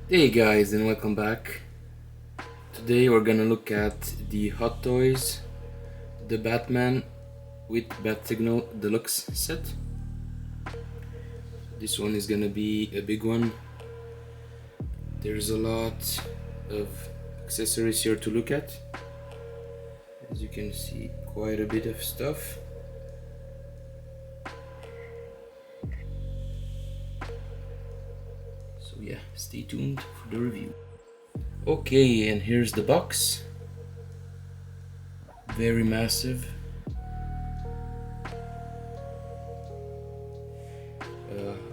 Hey guys, and welcome back. Today we're gonna look at the Hot Toys, the Batman with Bat Signal Deluxe set. This one is gonna be a big one. There's a lot of accessories here to look at. As you can see, quite a bit of stuff. So yeah, stay tuned for the review. Okay, and here's the box. Very massive.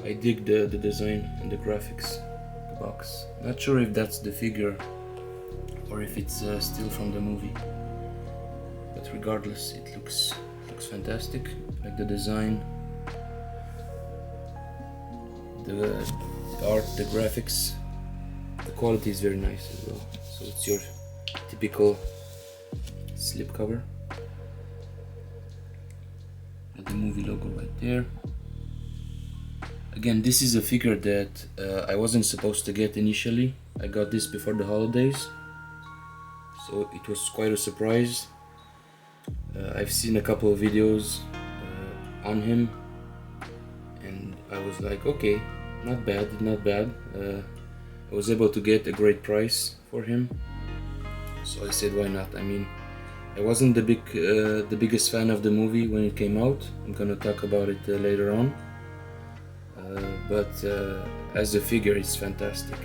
I dig the design and the graphics of the box. Not sure if that's the figure or if it's still from the movie, but regardless, it looks fantastic. Like the design, the art, the graphics, the quality is very nice as well. So it's your typical slipcover. Got the movie logo right there. Again, this is a figure that I wasn't supposed to get initially. I got this before the holidays, so it was quite a surprise. I've seen a couple of videos on him, and I was like, okay, not bad, not bad. I was able to get a great price for him, so I said, why not? I mean, I wasn't the biggest fan of the movie when it came out. I'm gonna talk about it later on. But as a figure, it's fantastic.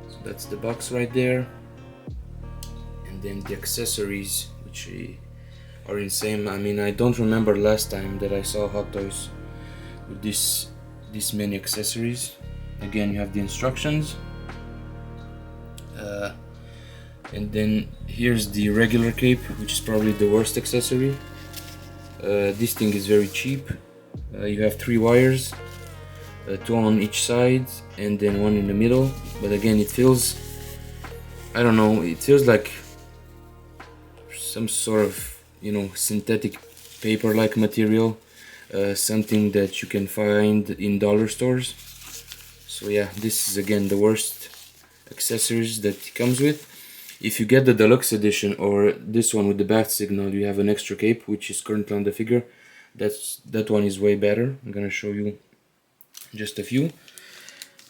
So that's the box right there, and then the accessories, which are insane. I mean, I don't remember last time that I saw Hot Toys with this many accessories. Again, you have the instructions, and then here's the regular cape, which is probably the worst accessory. This thing is very cheap. You have 3 wires, 2 on each side and then 1 in the middle, but again it feels, I don't know, it feels like some sort of, you know, synthetic paper like material, something that you can find in dollar stores. So yeah, this is again the worst accessories that it comes with. If you get the deluxe edition or this one with the bat signal, you have an extra cape, which is currently on the figure. That one is way better. I'm gonna show you just a few.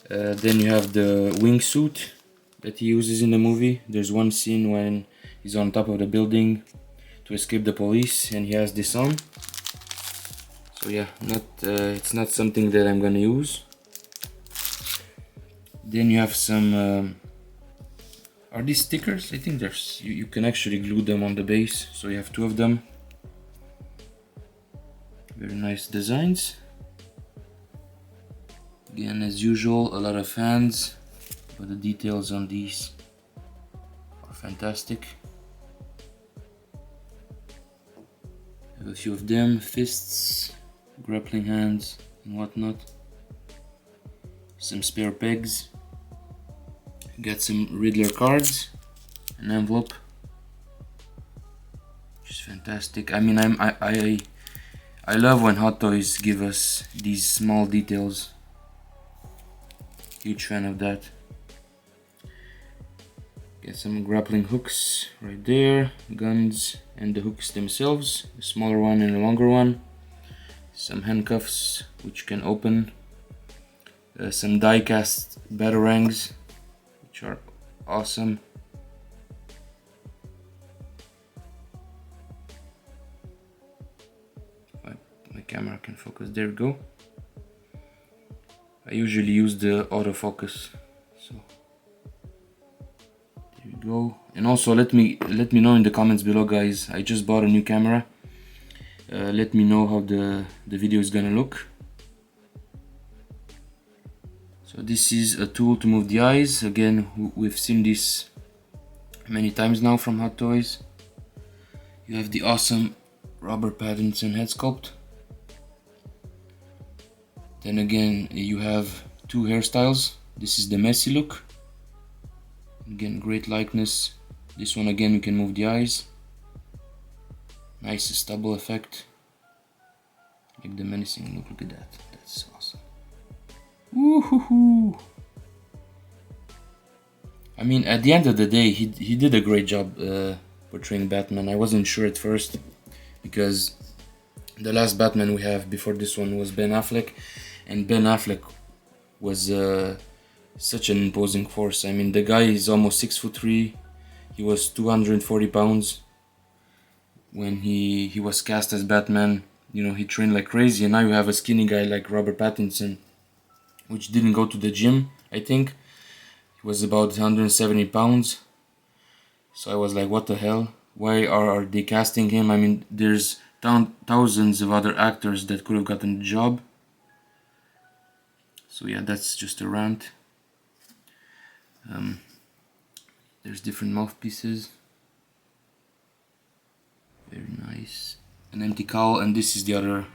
Then you have the wingsuit that he uses in the movie. There's one scene when he's on top of the building to escape the police, and he has this on. So yeah, it's not something that I'm gonna use. Then you have some. Are these stickers? I think there's. You can actually glue them on the base. So you have 2 of them. Very nice designs. Again, as usual, a lot of hands, but the details on these are fantastic. I have a few of them, fists, grappling hands and whatnot. Some spare pegs. Got some Riddler cards, an envelope, which is fantastic. I mean, I love when Hot Toys give us these small details. Huge fan of that. Get some grappling hooks right there, guns and the hooks themselves, a smaller one and a longer one. Some handcuffs which can open. Some die-cast batarangs, which are awesome. My camera can focus, there we go. I usually use the autofocus, so there you go. And also let me know in the comments below, guys. I just bought a new camera. Let me know how the video is gonna look. So this is a tool to move the eyes. Again, we've seen this many times now from Hot Toys. You have the awesome Robert Pattinson head sculpt. Then again, you have 2 hairstyles. This is the messy look. Again, great likeness. This one again, you can move the eyes. Nice stubble effect. Like the menacing look, look at that. That's awesome. Woohoo! I mean, at the end of the day, he did a great job portraying Batman. I wasn't sure at first because the last Batman we have before this one was Ben Affleck, and Ben Affleck was such an imposing force. I mean, the guy is almost 6'3". He was 240 pounds when he was cast as Batman. You know, he trained like crazy, and now you have a skinny guy like Robert Pattinson, which didn't go to the gym, I think. He was about 170 pounds. So I was like, what the hell? Why are they casting him? I mean, there's thousands of other actors that could have gotten the job. So yeah, that's just a rant. There's different mouthpieces. Very nice. An empty cowl, and this is the other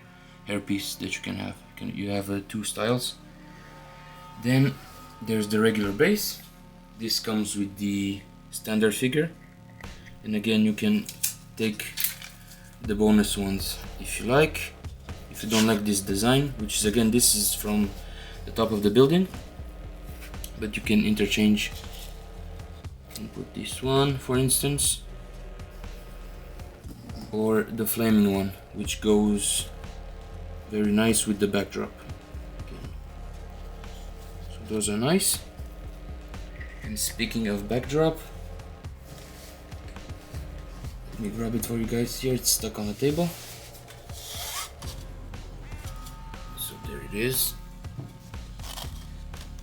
hairpiece that you can have. You have two styles. Then there's the regular base. This comes with the standard figure, and again you can take the bonus ones if you like. If you don't like this design, which is again, this is from the top of the building, but you can interchange and put this one, for instance, or the flaming one, which goes very nice with the backdrop. Okay. So those are nice. And speaking of backdrop, let me grab it for you guys here. It's stuck on the table. So there it is.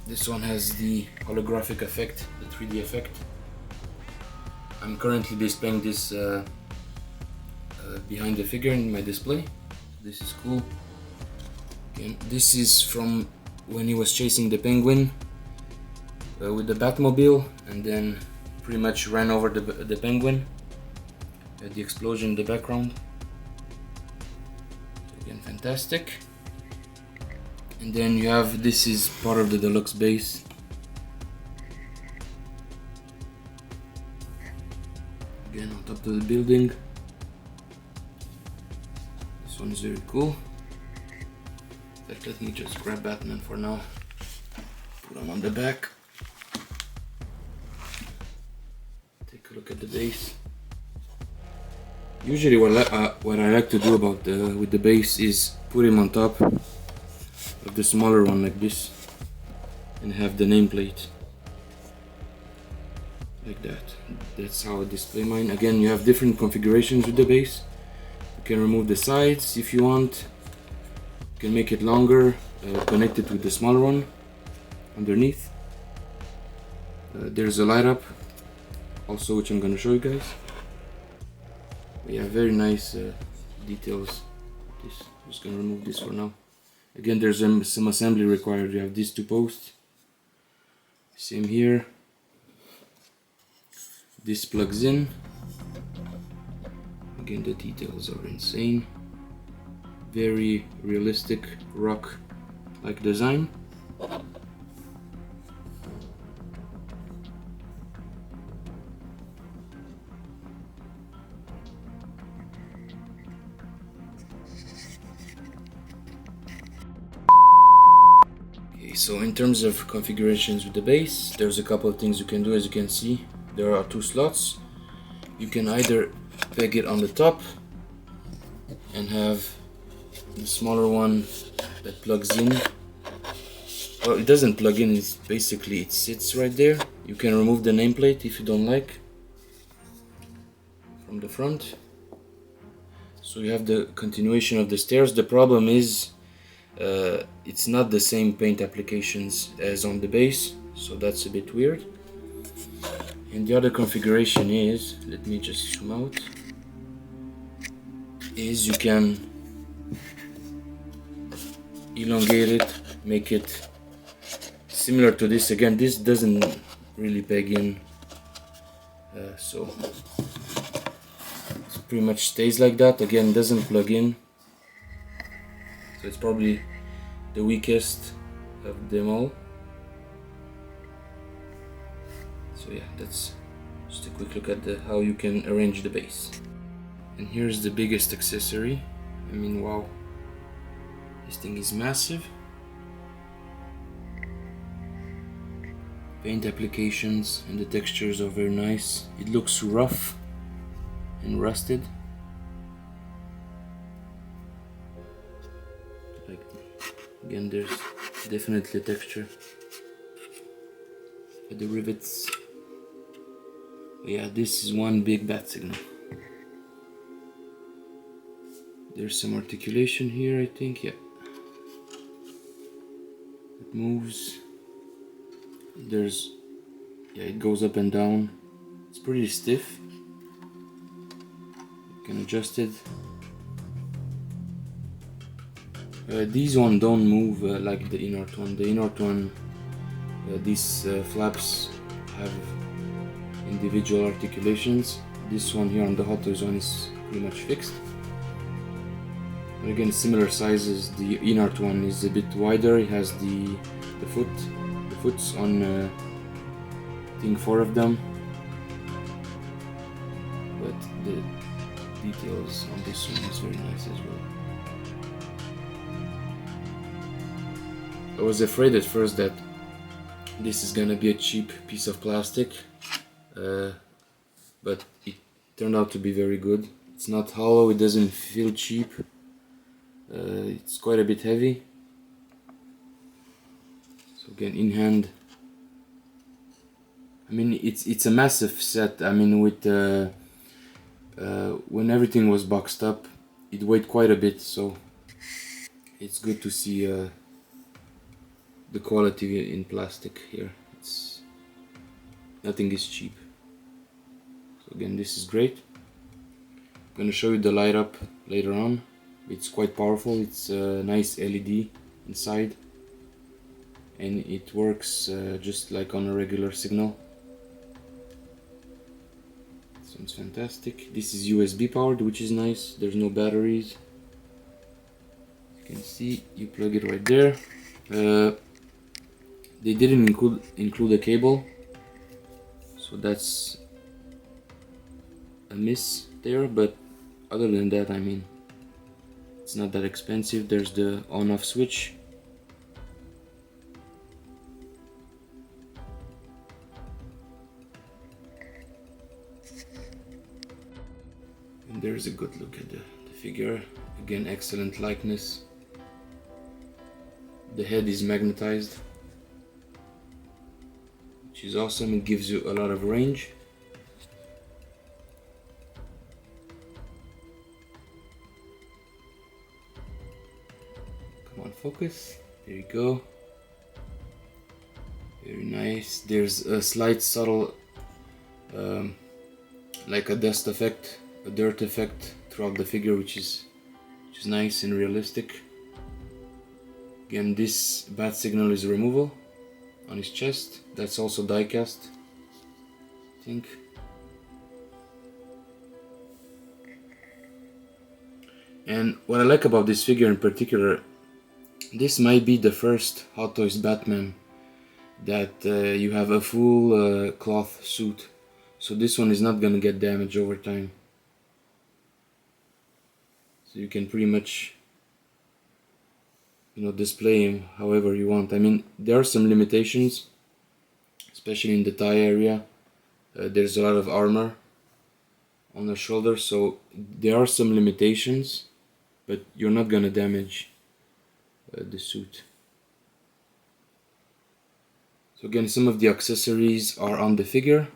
This one has the holographic effect, the 3D effect. I'm currently displaying this behind the figure in my display. This is cool. Again, this is from when he was chasing the Penguin with the Batmobile, and then pretty much ran over the Penguin. The explosion in the background. So again, fantastic. And then you have, this is part of the deluxe base. Again, on top of the building. This one is very cool. In fact, let me just grab Batman for now. Put him on the back. Take a look at the base. Usually what I like to do with the base is put him on top of the smaller one like this and have the nameplate like that. That's how I display mine. Again, you have different configurations with the base. You can remove the sides if you want. You can make it longer, connect it with the smaller one underneath. There's a light up also, which I'm gonna show you guys. But yeah, very nice details. I'm just gonna remove this for now. Again, there's some assembly required. You have these two posts. Same here. This plugs in. Again, the details are insane. Very realistic rock-like design. So in terms of configurations with the base, there's a couple of things you can do. As you can see, there are two slots. You can either peg it on the top and have the smaller one that plugs in. Well, it doesn't plug in, it's basically, it sits right there. You can remove the nameplate if you don't like from the front. So you have the continuation of the stairs. The problem is it's not the same paint applications as on the base, so that's a bit weird. And the other configuration is, let me just zoom out, is you can elongate it, make it similar to this. Again, this doesn't really peg in, so it pretty much stays like that. Again, doesn't plug in. So it's probably the weakest of them all. So yeah, that's just a quick look at how you can arrange the base. And here's the biggest accessory. I mean, wow, this thing is massive. paint applications, and the textures are very nice. It looks rough and rusted. Like, again, there's definitely a texture. But the rivets, yeah, this is one big bat signal. There's some articulation here, I think, yeah. It moves. There's, yeah, it goes up and down. It's pretty stiff. You can adjust it. These one don't move like the inert one. The inert one, these flaps have individual articulations. This one here on the Hot Toys one is pretty much fixed. But again, similar sizes. The inert one is a bit wider. It has the foot's on I think 4 of them, but the details on this one is very nice as well. I was afraid at first that this is gonna be a cheap piece of plastic, but it turned out to be very good. It's not hollow, it doesn't feel cheap, it's quite a bit heavy. So again, in hand, I mean, it's a massive set. I mean, with when everything was boxed up, it weighed quite a bit, so it's good to see the quality in plastic here. It's nothing is cheap. So again, this is great. I'm gonna show you the light up later on. It's quite powerful. It's a nice LED inside, and it works just like on a regular signal. Sounds fantastic. This is USB powered, which is nice. There's no batteries. You can see, you plug it right there. They didn't include a cable, so that's a miss there, but other than that, I mean, it's not that expensive. There's the on-off switch. And there's a good look at the figure. Again, excellent likeness. The head is magnetized, which is awesome. It gives you a lot of range. Come on, focus. There you go. Very nice. There's a slight subtle like a dust effect, a dirt effect throughout the figure, which is nice and realistic. Again, this bat signal is removable on his chest. That's also die cast, I think. And what I like about this figure in particular, this might be the first Hot Toys Batman that you have a full cloth suit. So this one is not gonna get damaged over time. So you can pretty much, you know, display him however you want. I mean, there are some limitations, especially in the thigh area. There's a lot of armor on the shoulder, so there are some limitations, but you're not gonna damage the suit. So again, some of the accessories are on the figure.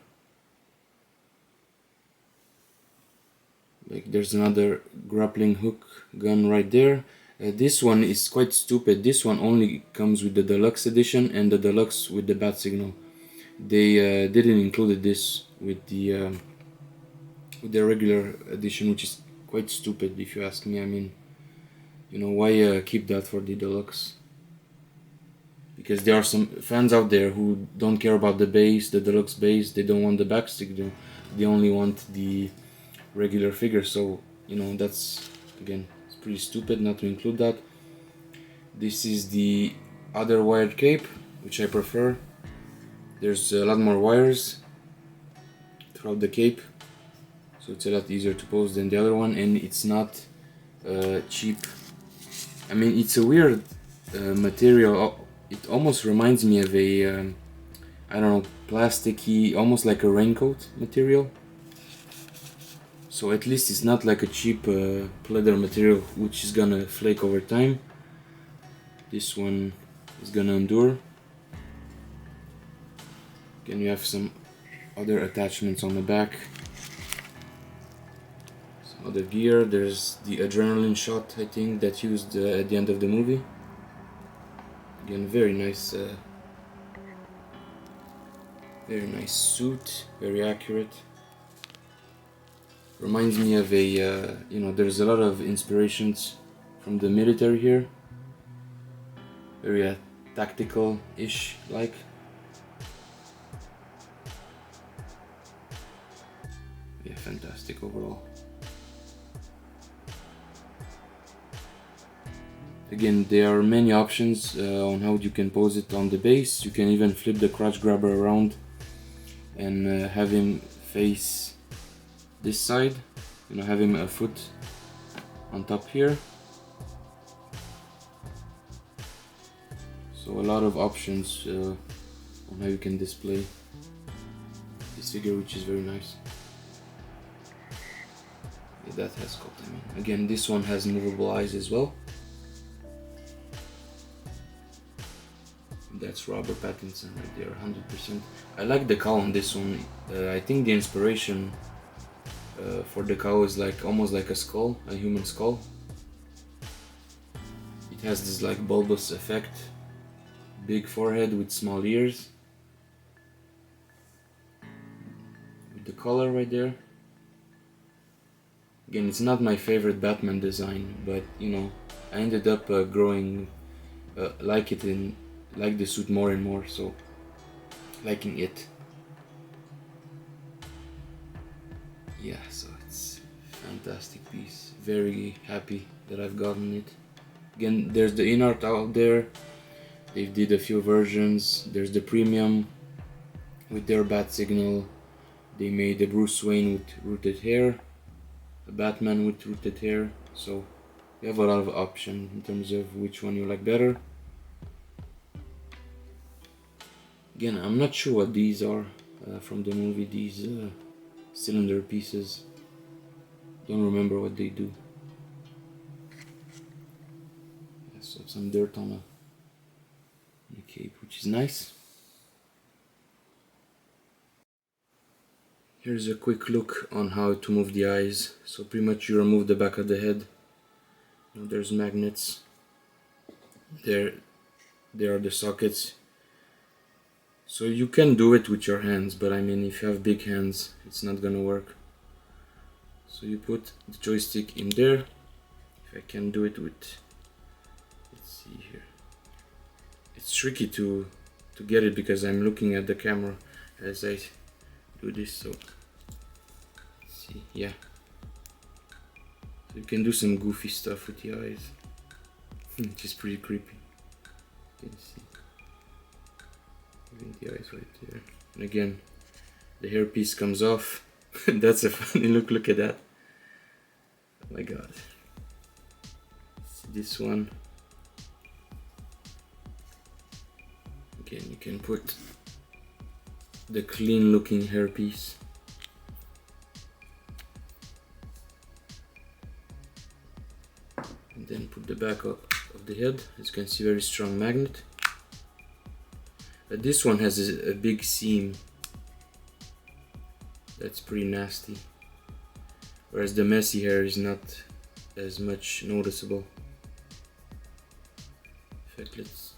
Like there's another grappling hook gun right there. This one is quite stupid. This one only comes with the deluxe edition and the deluxe with the bat signal. They didn't include this with the regular edition, which is quite stupid if you ask me. I mean, you know, why keep that for the deluxe? Because there are some fans out there who don't care about the base, the deluxe base. They don't want the back signal. They only want the regular figure. So, you know, that's, again, it's pretty stupid not to include that. This is the other wired cape, which I prefer. There's a lot more wires throughout the cape, so it's a lot easier to pose than the other one, and it's not cheap. I mean, it's a weird material. It almost reminds me of a I don't know, plasticky, almost like a raincoat material. So at least it's not like a cheap pleather material which is gonna flake over time. This one is gonna endure. Again, you have some other attachments on the back. Some other gear. There's the adrenaline shot, I think, that's used at the end of the movie. Again, very nice suit, very accurate. Reminds me of a, you know, there's a lot of inspirations from the military here. Very tactical-ish like. Yeah, fantastic overall. Again, there are many options on how you can pose it on the base. You can even flip the crotch grabber around and have him face this side, you know, have him a foot on top here. So a lot of options on how you can display this figure, which is very nice. Yeah, that has sculpt, I mean. Again, this one has movable eyes as well. That's Robert Pattinson right there, 100%. I like the cowl on this one. I think the inspiration for the cowl is like almost like a skull, a human skull. It has this like bulbous effect, big forehead with small ears, with the collar right there. Again, it's not my favorite Batman design, but you know, I ended up growing like the suit more and more, so liking it. Yeah, so it's a fantastic piece. Very happy that I've gotten it. Again, there's the in-art out there. They did a few versions. There's the premium with their bat signal. They made a Bruce Wayne with rooted hair, a Batman with rooted hair. So you have a lot of options in terms of which one you like better. Again, I'm not sure what these are from the movie, these cylinder pieces. Don't remember what they do. Yeah, so some dirt on the cape, which is nice. Here's a quick look on how to move the eyes. So pretty much you remove the back of the head. Now there's magnets. There are the sockets. So you can do it with your hands, but I mean, if you have big hands, it's not gonna work. So you put the joystick in there. If I can do it with, let's see here. It's tricky to get it because I'm looking at the camera as I do this. So let's see, yeah. So you can do some goofy stuff with the eyes, which is pretty creepy. You can see. Even the eyes right there. And again, the hairpiece comes off. That's a funny look. Look at that. Oh my god. See this one. Again, you can put the clean looking hairpiece. And then put the back of the head. As you can see, very strong magnet. This one has a big seam. That's pretty nasty. Whereas the messy hair is not as much noticeable. In fact, let's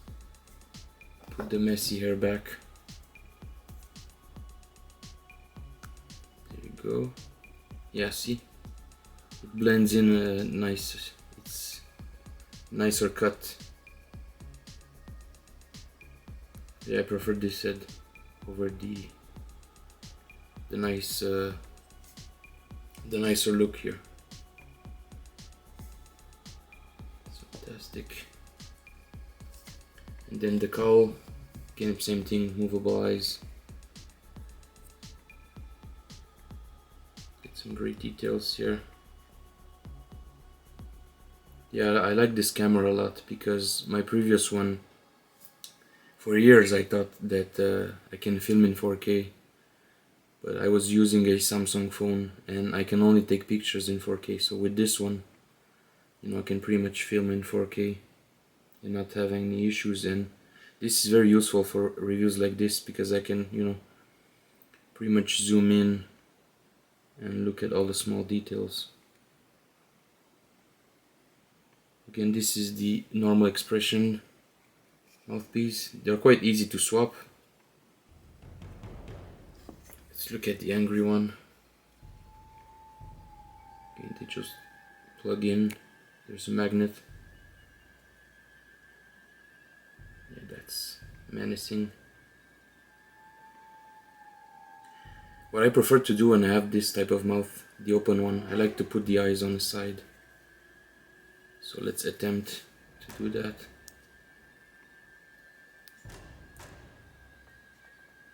put the messy hair back. There you go. Yeah, see? It blends in nice. It's nicer cut. Yeah, I prefer this head over the nice, the nicer look here. It's fantastic. And then the cowl, again, same thing, movable eyes. Get some great details here. Yeah, I like this camera a lot because my previous one, For years I thought that I can film in 4K, but I was using a Samsung phone and I can only take pictures in 4K. So with this one, I can pretty much film in 4K and not have any issues. And this is very useful for reviews like this because I can, pretty much zoom in and look at all the small details. Again, this is the normal expression mouthpiece. They're quite easy to swap. Let's look at the angry one. Okay, they just plug in. There's a magnet. Yeah, that's menacing. What I prefer to do when I have this type of mouth, the open one, I like to put the eyes on the side. So let's attempt to do that.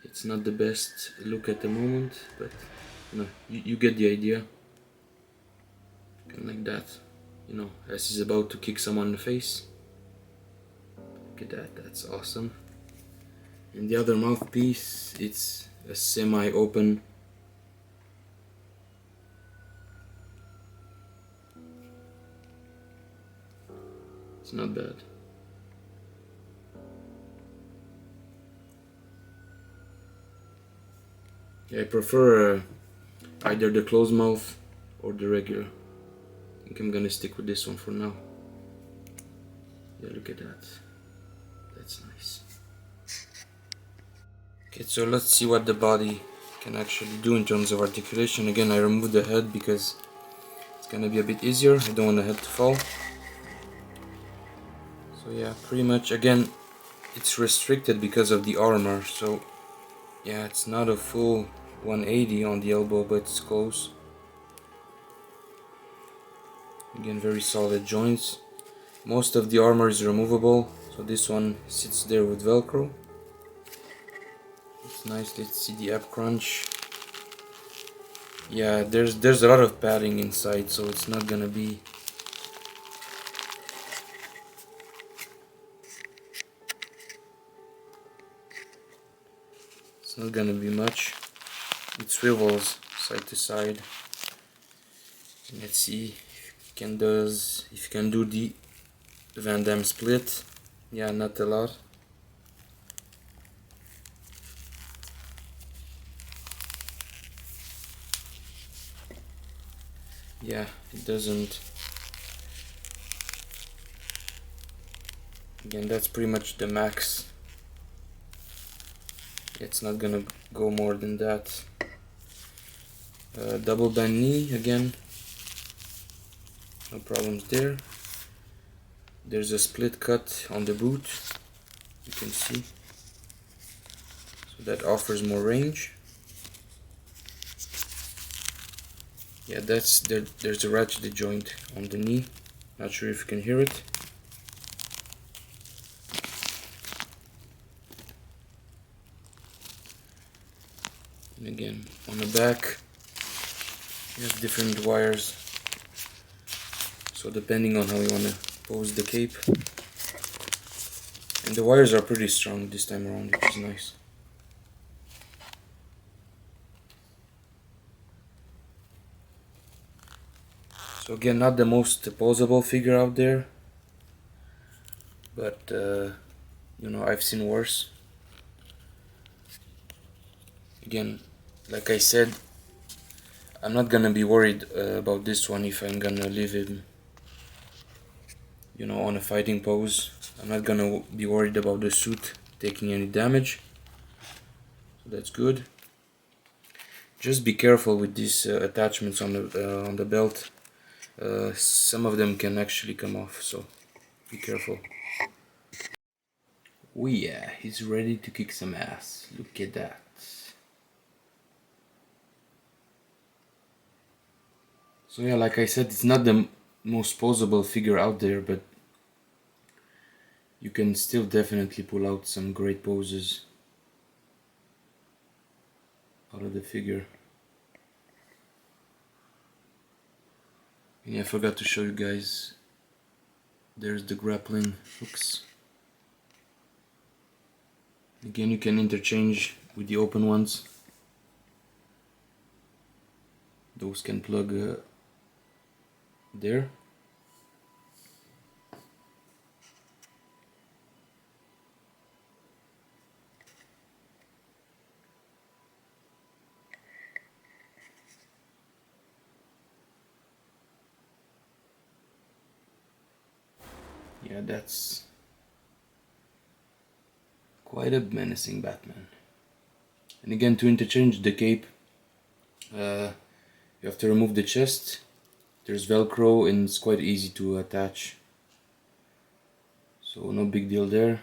It's not the best look at the moment, but you get the idea. Kind of like that, as he's about to kick someone in the face. Look at that, that's awesome. And the other mouthpiece, it's a semi-open. It's not bad. Yeah, I prefer either the closed mouth or the regular. I think I'm gonna stick with this one for now. Yeah, look at that. That's nice. Okay, so let's see what the body can actually do in terms of articulation. Again, I removed the head because it's gonna be a bit easier. I don't want the head to fall. So yeah, pretty much, again, it's restricted because of the armor. So yeah, it's not a full 180 on the elbow, but it's close. Again, very solid joints. Most of the armor is removable, so this one sits there with Velcro. It's nice. Let's see the ab crunch. Yeah, there's a lot of padding inside, so it's not gonna be much. It swivels side to side. And let's see if you can do the Van Damme split. Yeah, not a lot. Yeah, it doesn't. Again, that's pretty much the max. It's not gonna go more than that. Double bend knee again. No problems there. There's a split cut on the boot. You can see. So that offers more range. Yeah, there's a ratchet joint on the knee. Not sure if you can hear it. And again, on the back, you have different wires. So depending on how you want to pose the cape. And the wires are pretty strong this time around, which is nice. So again, not the most posable figure out there, but I've seen worse. Again, like I said, I'm not gonna be worried about this one if I'm gonna leave him, on a fighting pose. I'm not gonna be worried about the suit taking any damage, so that's good. Just be careful with these attachments on the belt. Some of them can actually come off, so be careful. Oh yeah, he's ready to kick some ass. Look at that. So yeah, like I said, it's not the most posable figure out there, but you can still definitely pull out some great poses out of the figure. And yeah, I forgot to show you guys. There's the grappling hooks. Again, you can interchange with the open ones. Those can plug there. Yeah, that's quite a menacing Batman. And again, to interchange the cape, you have to remove the chest. There's Velcro and it's quite easy to attach, so no big deal there.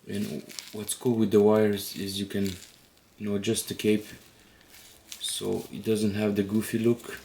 And what's cool with the wires is you can, adjust the cape so it doesn't have the goofy look.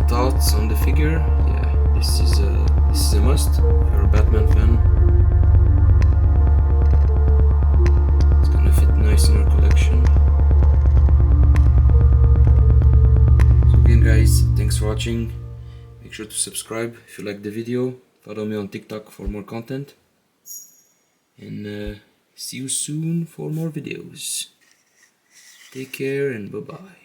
Thoughts on the figure? Yeah, this is a must if you're a Batman fan. It's gonna fit nice in your collection. So again, guys, thanks for watching. Make sure to subscribe if you like the video. Follow me on TikTok for more content, and see you soon for more videos. Take care and bye bye.